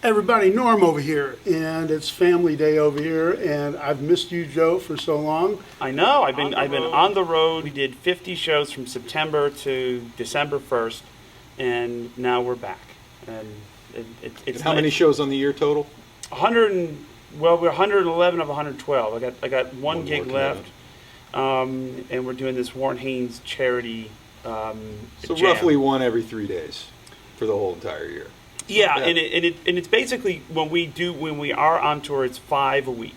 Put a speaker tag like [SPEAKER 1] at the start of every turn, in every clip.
[SPEAKER 1] Everybody, Norm over here, and it's family day over here, and I've missed you, Joe, for so long.
[SPEAKER 2] I know. I've been on the road. We did 50 shows from September to December 1st, and now we're back. And it's
[SPEAKER 3] how many shows on the year total?
[SPEAKER 2] 100 and, well, we're 111 of 112. I got one gig left, and we're doing this Warren Haynes charity.
[SPEAKER 3] So
[SPEAKER 2] jam.
[SPEAKER 3] roughly one every 3 days for the whole entire year.
[SPEAKER 2] Yeah, and it's basically when we are on tour, it's 5 a week.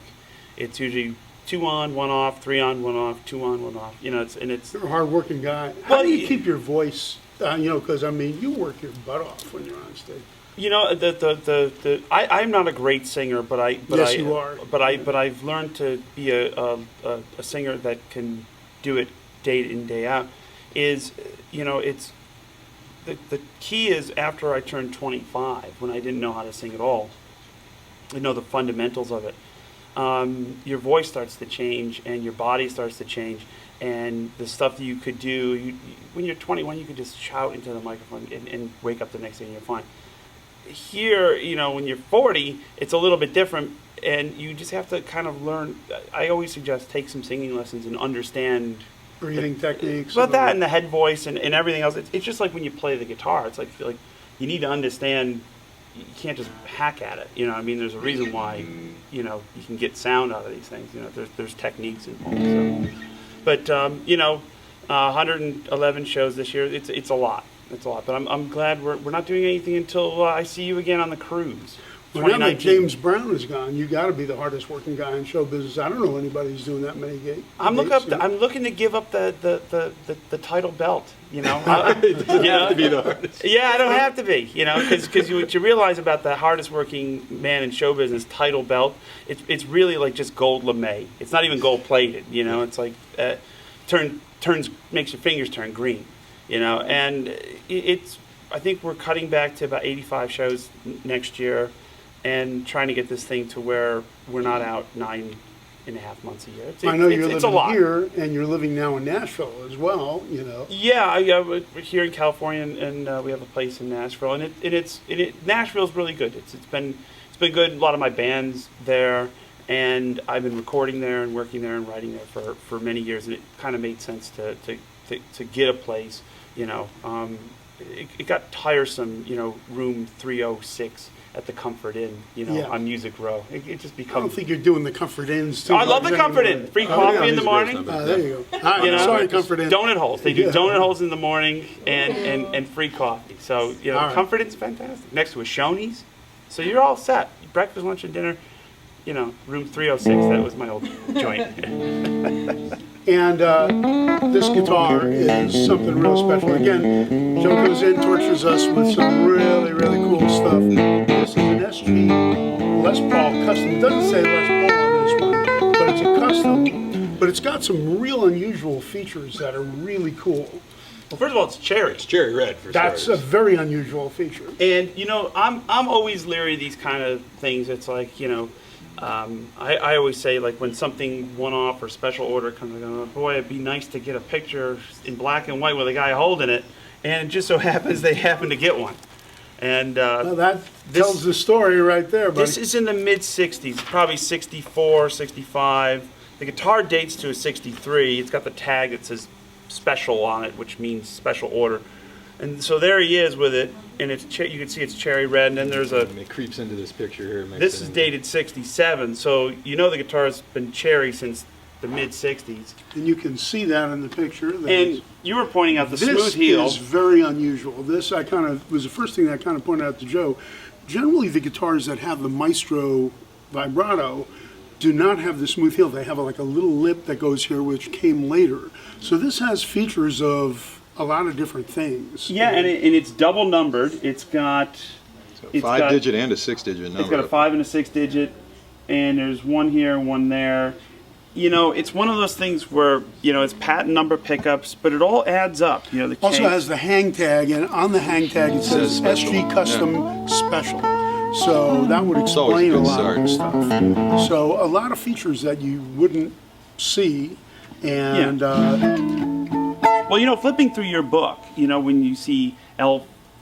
[SPEAKER 2] It's usually 2 on, 1 off, 3 on, 1 off, 2 on, 1 off. You know, it's.
[SPEAKER 1] You're a hard-working guy. How do you keep your voice? Because I mean, you work your butt off when you're on stage.
[SPEAKER 2] You know, I'm not a great singer, but
[SPEAKER 1] yes, you are.
[SPEAKER 2] But I've learned to be a singer that can do it day in, day out. It's. The key is after I turned 25, when I didn't know how to sing at all, I know the fundamentals of it. Your voice starts to change and your body starts to change, and the stuff that you could do, when you're 21, you could just shout into the microphone and wake up the next day and you're fine. Here, when you're 40, it's a little bit different, and you just have to kind of learn. I always suggest take some singing lessons and understand
[SPEAKER 1] breathing techniques.
[SPEAKER 2] But that and the head voice and everything else. It's just like when you play the guitar. It's like you need to understand. You can't just hack at it. I mean, there's a reason why you can get sound out of these things. There's techniques involved. So. But 111 shows this year. It's a lot. It's a lot. But I'm glad we're not doing anything until I see you again on the cruise.
[SPEAKER 1] Well, now that James Brown is gone, you got to be the hardest working guy in show business. I don't know anybody who's doing that many gigs.
[SPEAKER 2] I'm looking to give up the title belt.
[SPEAKER 3] It doesn't have to be the hardest.
[SPEAKER 2] Yeah, I don't have to be. Because what you realize about the hardest working man in show business title belt, it's really like just gold lame. It's not even gold plated. It's like turns makes your fingers turn green. And it's. I think we're cutting back to about 85 shows next year. And trying to get this thing to where we're not out 9.5 months a year.
[SPEAKER 1] I know you're living here, and you're living now in Nashville as well.
[SPEAKER 2] Yeah, we're here in California, and we have a place in Nashville, and Nashville's really good. It's been good. A lot of my band's there, and I've been recording there and working there and writing there for many years, and it kind of made sense to get a place. It got tiresome. Room 306. At the Comfort Inn, on Music Row. It just becomes.
[SPEAKER 1] I don't think you're doing the Comfort Inns too
[SPEAKER 2] I love the Comfort Inn. Free coffee in the morning.
[SPEAKER 1] There you go. Sorry, Comfort Inn.
[SPEAKER 2] Donut holes. They do donut holes in the morning and free coffee. So, Comfort Inn's fantastic. Next to a Shoney's. So you're all set. Breakfast, lunch, and dinner. Room 306. That was my old joint.
[SPEAKER 1] And this guitar is something real special. Again, Joe goes in, tortures us with some really, really cool stuff. This is an SG Les Paul custom. It doesn't say Les Paul on this one, but it's a custom. But it's got some real unusual features that are really cool.
[SPEAKER 2] Well, first of all, it's cherry.
[SPEAKER 3] It's cherry red for
[SPEAKER 1] That's
[SPEAKER 3] starters.
[SPEAKER 1] a very unusual feature.
[SPEAKER 2] And, I'm always leery of these kind of things. It's like, I always say, like, when something one-off or special order comes, I go, boy, it'd be nice to get a picture in black and white with a guy holding it, and it just so happens they happen to get one. And
[SPEAKER 1] well, that tells the story right there, buddy.
[SPEAKER 2] This is in the mid-'60s, probably 64, 65. The guitar dates to a 63. It's got the tag that says special on it, which means special order. And so there he is with it, and you can see it's cherry red, and then there's
[SPEAKER 3] And it creeps into this picture here.
[SPEAKER 2] This is dated 67, so the guitar's been cherry since the mid-'60s.
[SPEAKER 1] And you can see that in the picture.
[SPEAKER 2] And you were pointing out the smooth heel.
[SPEAKER 1] This is very unusual. This was the first thing that I kind of pointed out to Joe. Generally, the guitars that have the Maestro vibrato do not have the smooth heel. They have like a little lip that goes here, which came later. So this has features of a lot of different things.
[SPEAKER 2] Yeah, and it's double numbered. It's got
[SPEAKER 3] a 5-digit and a 6-digit number.
[SPEAKER 2] It's got a 5 and a 6-digit, and there's one here, one there. It's one of those things where it's patent number pickups, but it all adds up. The
[SPEAKER 1] also has the hang tag, and on the hang tag it says SG Custom Special. So that would explain a lot of stuff. So a lot of features that you wouldn't see, and
[SPEAKER 2] well, flipping through your book, when you see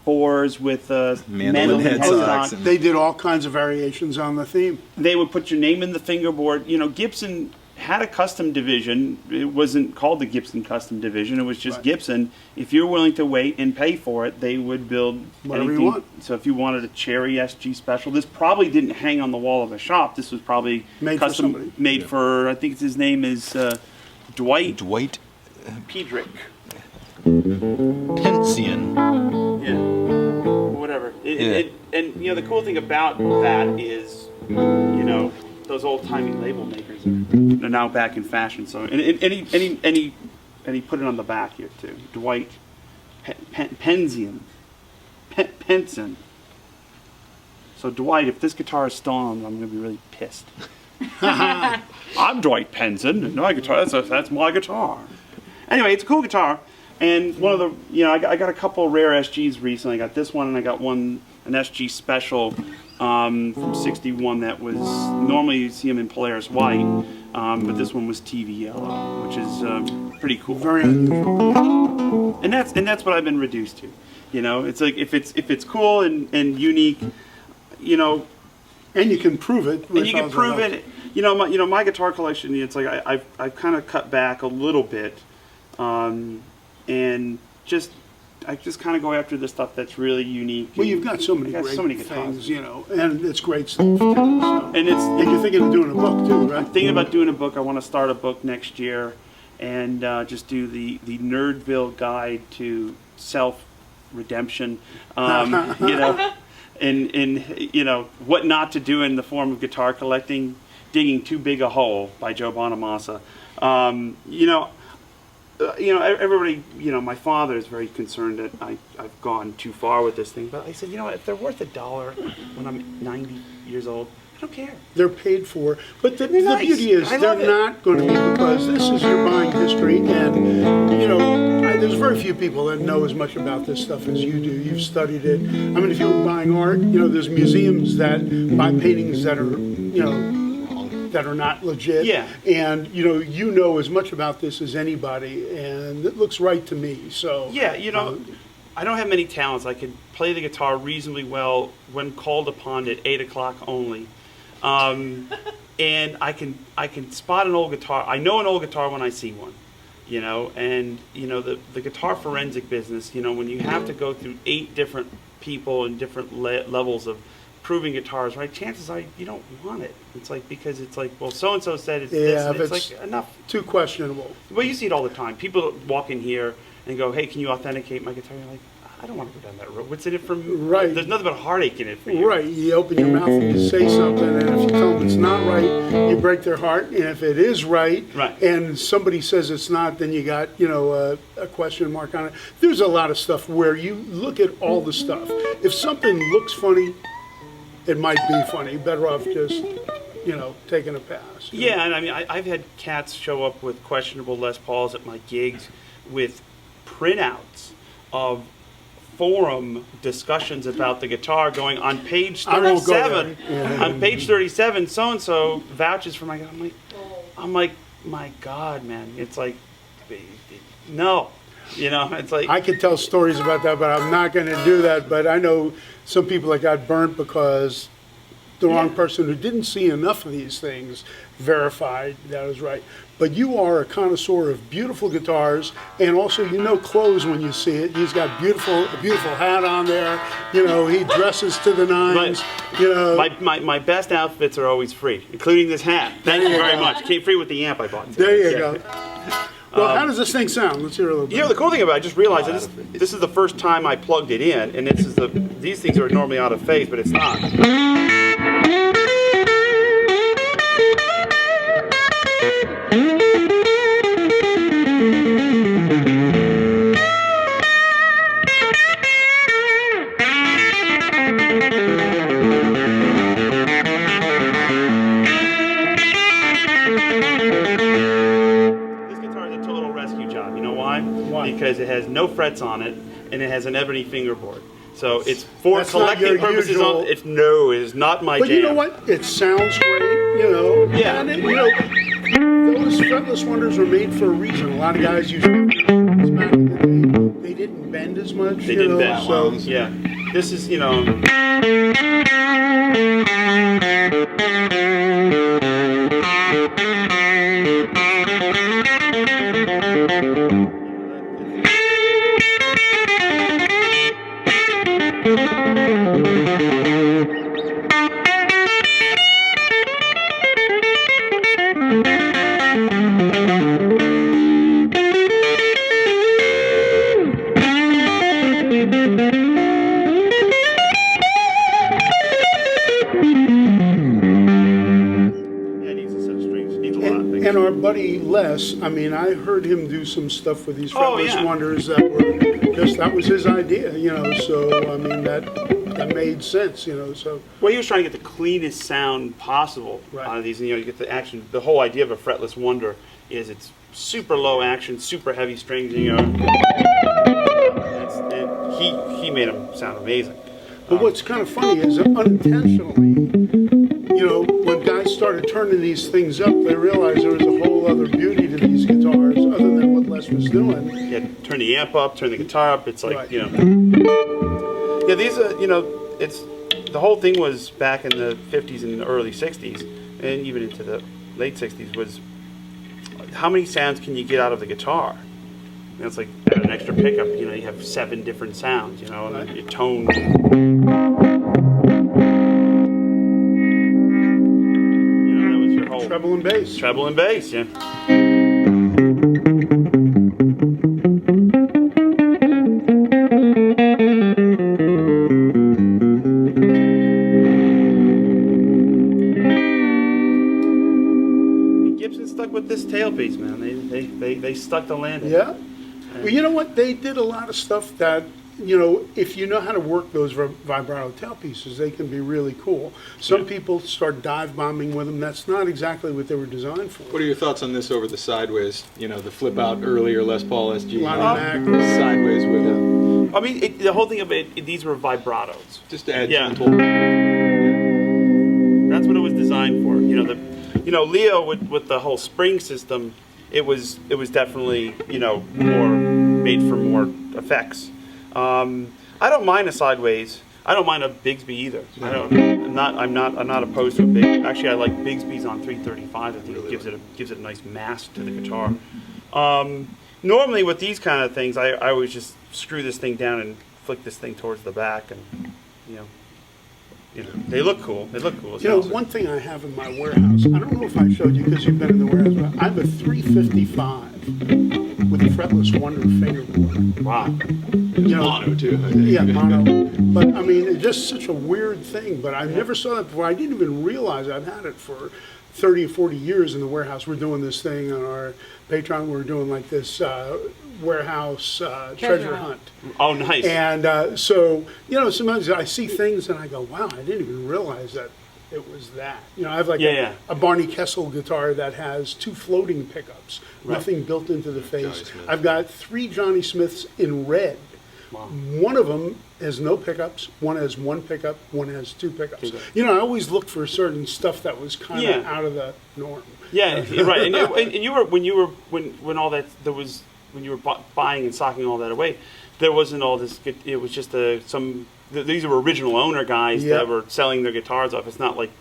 [SPEAKER 2] 4s with
[SPEAKER 3] Mandolin headstocks. And
[SPEAKER 1] They did all kinds of variations on the theme.
[SPEAKER 2] They would put your name in the fingerboard. You know, Gibson had a custom division. It wasn't called the Gibson Custom Division. It was just
[SPEAKER 1] Right.
[SPEAKER 2] Gibson. If you're willing to wait and pay for it, they would build
[SPEAKER 1] Whatever you
[SPEAKER 2] anything.
[SPEAKER 1] want.
[SPEAKER 2] So if you wanted a Cherry SG Special, this probably didn't hang on the wall of a shop. This was probably
[SPEAKER 1] Made for
[SPEAKER 2] custom
[SPEAKER 1] somebody.
[SPEAKER 2] made for. I think his name is Dwight
[SPEAKER 3] Dwight
[SPEAKER 2] Pedrick.
[SPEAKER 3] Pensian.
[SPEAKER 2] Yeah. Whatever. And you know, the cool thing about that is, you know, those old-timey label makers are now back in fashion. So, and he put it on the back here too. Dwight Pensian. Penson. So Dwight, if this guitar is stolen, I'm going to be really pissed. I'm Dwight Penson, and my guitar, that's my guitar. Anyway, it's a cool guitar. And one of the, you know, I got a couple of rare SGs recently. I got this one, and I got an SG Special from '61 that was, normally you see them in Polaris white, but this one was TV yellow, which is pretty cool.
[SPEAKER 1] Very unusual.
[SPEAKER 2] And that's what I've been reduced to. You know, it's like if it's cool and unique, you know,
[SPEAKER 1] And you can prove it.
[SPEAKER 2] and you can prove it. You know, my guitar collection. It's like I've kind of cut back a little bit, and I just kind of go after the stuff that's really unique.
[SPEAKER 1] Well, you've got so many
[SPEAKER 2] I got
[SPEAKER 1] great
[SPEAKER 2] so many guitars.
[SPEAKER 1] things, you know, and it's great stuff too. So.
[SPEAKER 2] And
[SPEAKER 1] you're thinking of doing a book too, right?
[SPEAKER 2] thinking about doing a book. I want to start a book next year, and just do the Nerdville Guide to Self Redemption. You know, and you know what not to do in the form of guitar collecting. Digging Too Big a Hole by Joe Bonamassa. You know, everybody. You know, my father is very concerned that I've gone too far with this thing. But I said, you know, if they're worth $1 when I'm 90 years old, I don't care.
[SPEAKER 1] They're paid for. But the
[SPEAKER 2] nice.
[SPEAKER 1] beauty is
[SPEAKER 2] I
[SPEAKER 1] they're
[SPEAKER 2] love it.
[SPEAKER 1] not going to be, because this is your buying history. And, you know, there's very few people that know as much about this stuff as you do. You've studied it. I mean, if you were buying art, you know, there's museums that buy paintings that are, you know, that are not legit.
[SPEAKER 2] Yeah.
[SPEAKER 1] And, you know as much about this as anybody. And it looks right to me. So,
[SPEAKER 2] Yeah, you know, I don't have many talents. I can play the guitar reasonably well when called upon at 8 o'clock only. And I can spot an old guitar. I know an old guitar when I see one, you know, and, you know, the guitar forensic business, you know, when you have to go through 8 different people and different levels of proving guitars, right? Chances are you don't want it. It's like, because it's like, well, so-and-so said it's this,
[SPEAKER 1] Yeah,
[SPEAKER 2] and
[SPEAKER 1] if
[SPEAKER 2] it's
[SPEAKER 1] it's
[SPEAKER 2] like, enough.
[SPEAKER 1] too questionable.
[SPEAKER 2] Well, you see it all the time. People walk in here and go, hey, can you authenticate my guitar? You're like, I don't want to go down that road. What's in it for me?
[SPEAKER 1] Right.
[SPEAKER 2] There's nothing but heartache in it for you.
[SPEAKER 1] Right, you open your mouth and you say something, and if you tell them it's not right, you break their heart. And if it is right,
[SPEAKER 2] Right.
[SPEAKER 1] and somebody says it's not, then you got, a question mark on it. There's a lot of stuff where you look at all the stuff. If something looks funny, it might be funny. Better off just, taking a pass.
[SPEAKER 2] Yeah, and I mean, I've had cats show up with questionable Les Pauls at my gigs with printouts of forum discussions about the guitar going on page
[SPEAKER 1] I won't go
[SPEAKER 2] 37.
[SPEAKER 1] there. Yeah.
[SPEAKER 2] On page 37, so-and-so vouches for my guitar. I'm like, my God, man. It's like, no. It's like...
[SPEAKER 1] I could tell stories about that, but I'm not going to do that. But I know some people that got burnt because the wrong person who didn't see enough of these things verified that was right. But you are a connoisseur of beautiful guitars, and also clothes when you see it. He's got a beautiful hat on there. He dresses to the nines.
[SPEAKER 2] My best outfits are always free, including this hat. Thank you very much. Came free with the amp I bought today.
[SPEAKER 1] There you go. Well, how does this thing sound? Let's hear a little bit.
[SPEAKER 2] The cool thing about it, I just realized that this is the first time I plugged it in, and these things are normally out of phase, but it's not. Because it has no frets on it, and it has an ebony fingerboard. So it's for
[SPEAKER 1] That's
[SPEAKER 2] collecting
[SPEAKER 1] not your
[SPEAKER 2] purposes.
[SPEAKER 1] usual-
[SPEAKER 2] It is not my
[SPEAKER 1] But
[SPEAKER 2] jam.
[SPEAKER 1] you know what? It sounds great,
[SPEAKER 2] Yeah.
[SPEAKER 1] And those fretless wonders are made for a reason. A lot of guys use fretless back in the day They didn't bend as much.
[SPEAKER 2] They didn't bend.
[SPEAKER 1] So
[SPEAKER 2] Yeah. This is, you know.
[SPEAKER 1] And our buddy Les, I mean, I heard him do some stuff with these fretless wonders that were just, that was his idea, you know, so, I mean, that made sense, you know, so.
[SPEAKER 2] Well, he was trying to get the cleanest sound possible out of these, and, you know, you get the action, the whole idea of a fretless wonder is it's super low action, super heavy strings, you know. He made them sound amazing.
[SPEAKER 1] But what's kind of funny is unintentionally, you know, when guys started turning these things up, they realized there was a whole other beauty to these guitars other than what Les was doing.
[SPEAKER 2] Yeah, turn the amp up, turn the guitar up. It's like, you know. Yeah, these are, you know, it's, the whole thing was back in the 50s and the early 60s, and even into the late 60s, was how many sounds can you get out of the guitar? You know, it's like add an extra pickup, you know, you have 7 different sounds, you know, and your tone.
[SPEAKER 1] Treble and bass.
[SPEAKER 2] Treble and bass, yeah. Gibson stuck with this tailpiece, man. They stuck the landing.
[SPEAKER 1] Yeah. Well, you know what? They did a lot of stuff that, you know, if you know how to work those vibrato tailpieces, they can be really cool. Some people start dive bombing with them. That's not exactly what they were designed for.
[SPEAKER 3] What are your thoughts on this over the sideways? You know, the flip out earlier Les Paul SG.
[SPEAKER 1] Sideways
[SPEAKER 3] with it.
[SPEAKER 2] I mean, the whole thing of it, these were vibratos.
[SPEAKER 3] Just to add
[SPEAKER 2] gentle. That's what it was designed for. You know, Leo with the whole spring system, it was definitely, you know, more made for more effects. I don't mind a sideways. I don't mind a Bigsby either. I'm not opposed to a big. Actually, I like Bigsby's on 335. I think it gives it a nice mass to the guitar. Normally with these kind of things, I always just screw this thing down and flick this thing towards the back, and you know, they look cool. They look cool.
[SPEAKER 1] You know, one thing I have in my warehouse, I don't know if I showed you because you've been in the warehouse, but I have a 355 with a fretless wonder fingerboard.
[SPEAKER 2] Wow.
[SPEAKER 1] You know,
[SPEAKER 3] mono too.
[SPEAKER 1] Yeah, mono. But I mean, it's just such a weird thing. But I never saw that before. I didn't even realize I've had it for 30 or 40 years in the warehouse. We're doing this thing on our Patreon. We're doing like this warehouse treasure hunt.
[SPEAKER 2] Oh, nice.
[SPEAKER 1] And so, you know, sometimes I see things and I go, wow, I didn't even realize that it was that. You know, I have like a Barney Kessel guitar that has 2 floating pickups, nothing built into the face. I've got 3 Johnny Smiths in red.
[SPEAKER 2] Wow.
[SPEAKER 1] One of them has no pickups, one has 1 pickup, one has 2 pickups. You know, I always looked for certain stuff that was kind of out of the norm.
[SPEAKER 2] Yeah, right. And you were when all that there was, when you were buying and stocking all that away, there wasn't all this. It was just these were original owner guys that were selling their guitars off. It's not like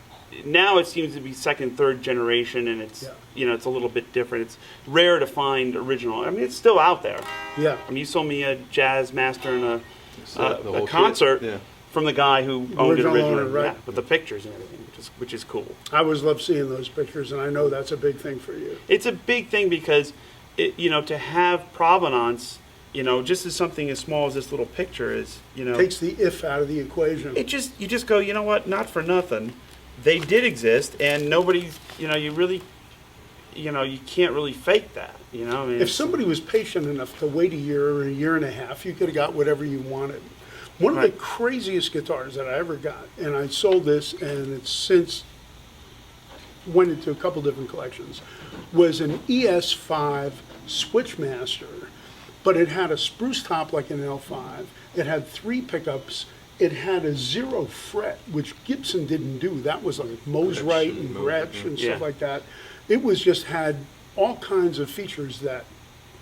[SPEAKER 2] now it seems to be 2nd, 3rd generation, and it's you know, it's a little bit different. It's rare to find original. I mean, it's still out there.
[SPEAKER 1] Yeah.
[SPEAKER 2] I mean, you sold me a Jazz Master and a concert from the guy who owned it originally, with the pictures and everything, which is cool.
[SPEAKER 1] I always love seeing those pictures, and I know that's a big thing for you.
[SPEAKER 2] It's a big thing because, you know, to have Provenance, you know, just as something as small as this little picture is, you know,
[SPEAKER 1] takes the if out of the equation.
[SPEAKER 2] You just go, you know what, not for nothing, they did exist, and nobody's, you know, you can't really fake that, you know. I mean,
[SPEAKER 1] if somebody was patient enough to wait a year or a year and a half, you could have got whatever you wanted. One of the craziest guitars that I ever got, and I sold this, and it's since went into a couple different collections, was an ES5 Switchmaster, but it had a spruce top like an L5. It had 3 pickups. It had a 0 fret, which Gibson didn't do. That was like Mosrite and Gretsch and stuff like that. It was just had all kinds of features that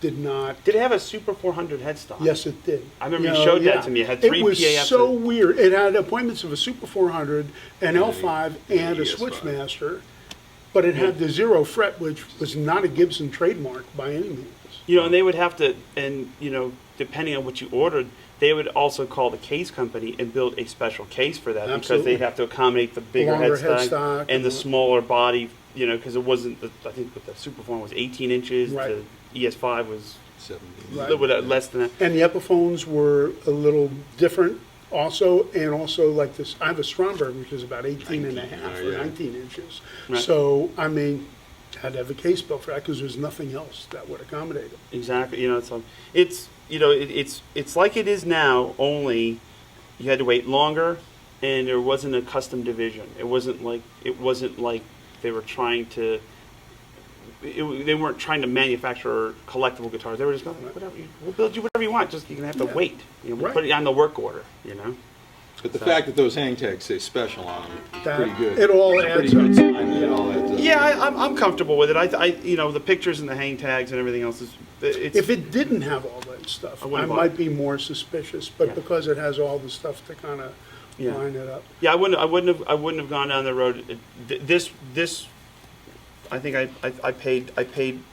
[SPEAKER 1] did not.
[SPEAKER 2] Did it have a Super 400 headstock?
[SPEAKER 1] Yes, it did.
[SPEAKER 2] I remember you showed that to me. It had three
[SPEAKER 1] It was
[SPEAKER 2] PAFs.
[SPEAKER 1] so weird. It had appointments of a Super 400, an L5, and a
[SPEAKER 3] ES5.
[SPEAKER 1] Switchmaster, but it had the 0 fret, which was not a Gibson trademark by any means.
[SPEAKER 2] You know, and they would have to, and you know, depending on what you ordered, they would also call the case company and build a special case for that because
[SPEAKER 1] Absolutely.
[SPEAKER 2] they'd have to accommodate the bigger
[SPEAKER 1] Longer
[SPEAKER 2] headstock
[SPEAKER 1] headstock
[SPEAKER 2] and the
[SPEAKER 1] and-
[SPEAKER 2] smaller body. You know, because it wasn't. I think with the Super 4 was 18 inches.
[SPEAKER 1] Right.
[SPEAKER 2] The ES5 was
[SPEAKER 3] 70.
[SPEAKER 2] a
[SPEAKER 1] Right.
[SPEAKER 2] little bit less than that.
[SPEAKER 1] And the Epiphones were a little different also, and also like this, I have a Stromberg, which is about 18 and a half
[SPEAKER 3] Oh,
[SPEAKER 1] or
[SPEAKER 3] yeah.
[SPEAKER 1] 19 inches.
[SPEAKER 2] Right.
[SPEAKER 1] So, I mean, had to have a case built for that because there's nothing else that would accommodate it.
[SPEAKER 2] Exactly. You know, it's like it is now. Only you had to wait longer, and there wasn't a custom division. It wasn't like they were trying to. They weren't trying to manufacture collectible guitars. They were just going, whatever. We'll build you whatever you want. Just you're gonna have to
[SPEAKER 1] Yeah.
[SPEAKER 2] wait. You know, we'll
[SPEAKER 1] Right.
[SPEAKER 2] put it on the work order. You know.
[SPEAKER 3] But the fact that those hang tags say special on them is
[SPEAKER 1] That-
[SPEAKER 3] pretty good.
[SPEAKER 1] it all
[SPEAKER 3] It's a
[SPEAKER 1] adds
[SPEAKER 3] pretty good
[SPEAKER 1] up.
[SPEAKER 3] sign that it all adds up.
[SPEAKER 2] Yeah, I'm comfortable with it. I you know, the pictures and the hang tags and everything else is. It's,
[SPEAKER 1] If it didn't have all that stuff,
[SPEAKER 2] I
[SPEAKER 1] I
[SPEAKER 2] wouldn't buy
[SPEAKER 1] might
[SPEAKER 2] it.
[SPEAKER 1] be more suspicious, but
[SPEAKER 2] Yeah.
[SPEAKER 1] because it has all the stuff to kind of
[SPEAKER 2] Yeah.
[SPEAKER 1] line it up.
[SPEAKER 2] Yeah, I wouldn't have gone down the road. This, I think I paid,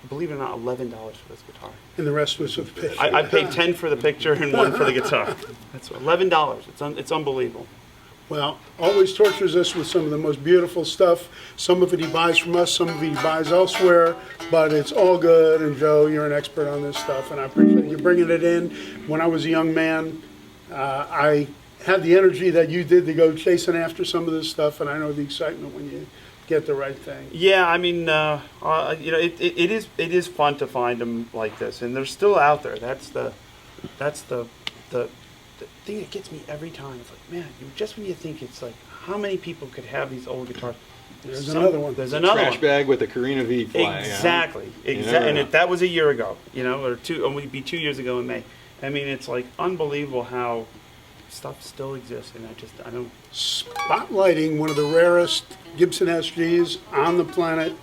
[SPEAKER 2] believe it or not, $11 for this guitar.
[SPEAKER 1] And the rest was of picture.
[SPEAKER 2] I paid 10 for the picture and 1 for the guitar. That's $11. It's unbelievable.
[SPEAKER 1] Well, always tortures us with some of the most beautiful stuff. Some of it he buys from us, some of it he buys elsewhere, but it's all good. And Joe, you're an expert on this stuff, and I appreciate you bringing it in. When I was a young man, I had the energy that you did to go chasing after some of this stuff, and I know the excitement when you get the right thing.
[SPEAKER 2] Yeah, I mean, you know, it is fun to find them like this, and they're still out there. That's the thing that gets me every time. It's like, man, just when you think it's like, how many people could have these old guitars?
[SPEAKER 1] There's another one.
[SPEAKER 2] There's another
[SPEAKER 3] Trash
[SPEAKER 2] one.
[SPEAKER 3] bag with a Carina V flying.
[SPEAKER 2] Exactly.
[SPEAKER 3] You never
[SPEAKER 2] Exactly.
[SPEAKER 3] know.
[SPEAKER 2] And that was a year ago, you know, or it'd be 2 years ago in May. I mean, it's like unbelievable how stuff still exists, and I don't.
[SPEAKER 1] Spotlighting one of the rarest Gibson SGs on the planet.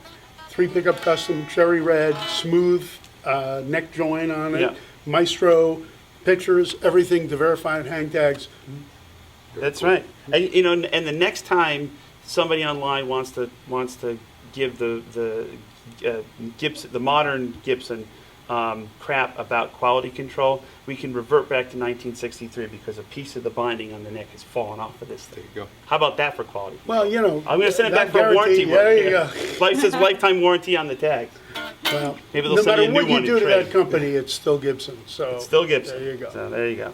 [SPEAKER 1] 3 pickup custom, cherry red, smooth neck joint on it.
[SPEAKER 2] Yeah.
[SPEAKER 1] Maestro, pictures, everything to verified hang tags.
[SPEAKER 2] That's right. And, you know, and the next time somebody online wants to give the Gibson, the modern Gibson, crap about quality control, we can revert back to 1963 because a piece of the binding on the neck has fallen off of this
[SPEAKER 3] There
[SPEAKER 2] thing.
[SPEAKER 3] you go.
[SPEAKER 2] How about that for quality?
[SPEAKER 1] Well, you know.
[SPEAKER 2] I'm going to send it
[SPEAKER 1] not
[SPEAKER 2] back for warranty.
[SPEAKER 1] guaranteed. There you
[SPEAKER 2] work.
[SPEAKER 1] go.
[SPEAKER 2] Life says lifetime warranty on the tag.
[SPEAKER 1] Well,
[SPEAKER 2] Maybe they'll
[SPEAKER 1] no
[SPEAKER 2] send you
[SPEAKER 1] matter
[SPEAKER 2] a new
[SPEAKER 1] what you
[SPEAKER 2] one
[SPEAKER 1] do
[SPEAKER 2] in
[SPEAKER 1] to
[SPEAKER 2] trade.
[SPEAKER 1] that company, it's still Gibson. So
[SPEAKER 2] Still Gibson.
[SPEAKER 1] There you go.
[SPEAKER 2] So there you go.